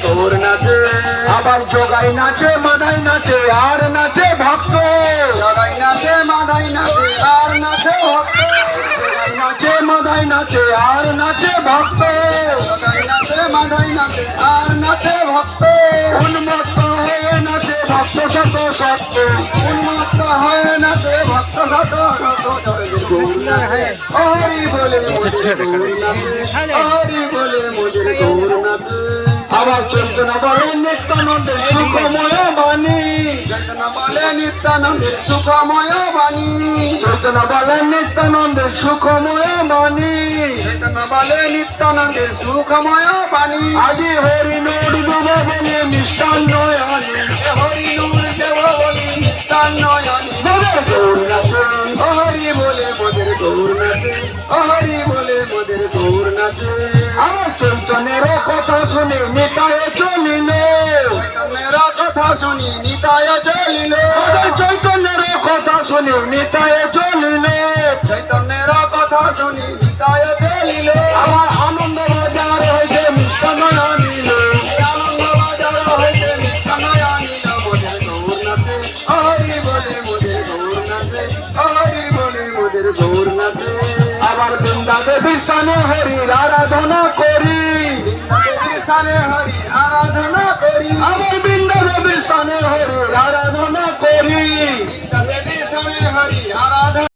গৌর নাচে, আবার জগাই নাচে, মাদাই নাচে, আর নাচে ভক্ত। জগাই নাচে, মাদাই নাচে, আর নাচে ভক্ত। জগাই নাচে, মাদাই নাচে, আর নাচে ভক্ত। জগাই নাচে, মাদাই নাচে, আর নাচে ভক্ত। উন্মত্ত হয়ে নাচে ভক্ত শত শত। উন্মত্ত হয়ে নাচে ভক্ত শত শত। গৌর নাচে, হরি বলে মোদের গৌর নাচে, হরি বলে মোদের গৌর নাচে। আবার চৈতন্য বলে নিত্যানন্দের সুখময় বাণী। চৈতন্য বলে নিত্যানন্দের সুখময় বাণী। চৈতন্য বলে নিত্যানন্দের সুখময় বাণী। চৈতন্য বলে নিত্যানন্দের সুখময় বাণী। আজি হরি নোর দেব বলে মিষ্টান্ন আনি। হরি নূর দেব বলি নিত্যান্ন আনি। মোদের গৌর নাচে, হরি বলে মোদের গৌর নাচে, হরি বলে মোদের গৌর নাচে। আমার চৈতন্যের কথা শুনে নিতায় চলিল। চৈতন্যের কথা শুনি নিতায় চলিল। আমাদের চৈতন্যের কথা শুনে নিতায় চলিল। চৈতন্যের কথা শুনি নিতায় চলিল। আমার আনন্দ বাজার হইতে মিষ্টান্ন আনিল। আনন্দ বাজার হইতে মিষ্টান্ন আনিল মোদের গৌর নাচে, হরি বলে মোদের গৌর নাচে, হরি বলে মোদের গৌর নাচে। আবার বৃন্দা দেবীর স্থানে হরির আরাধনা করি। দেবীর স্থানে হরি আরাধনা করি। আবার বৃন্দা দেবীর স্থানে হরির আরাধনা করি। দেবীর স্থানে হরি আরাধনা